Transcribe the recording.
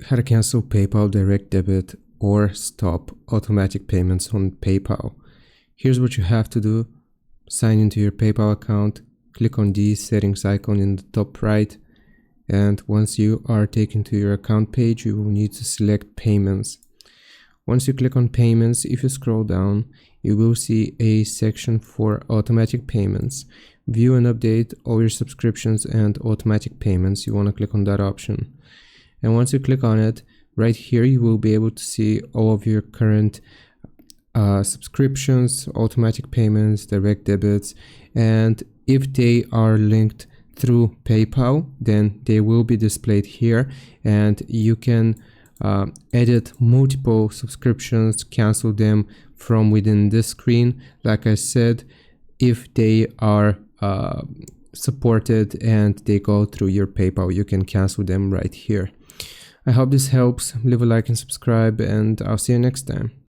How to cancel PayPal direct debit or stop automatic payments on PayPal. Here's what you have to do. Sign into your PayPal account, click on the settings icon in the top right, and once you are taken to your account page, you will need to select payments. Once you click on payments, if you scroll down, you will see a section for automatic payments. View and update all your subscriptions and automatic payments. You want to click on that option. And once you click on it, right here you will be able to see all of your current subscriptions, automatic payments, direct debits, and if they are linked through PayPal, then they will be displayed here, and you can edit multiple subscriptions, cancel them from within this screen. Like I said, if they are supported and they go through your PayPal, you can cancel them right here. I hope this helps. Leave a like and subscribe, and I'll see you next time.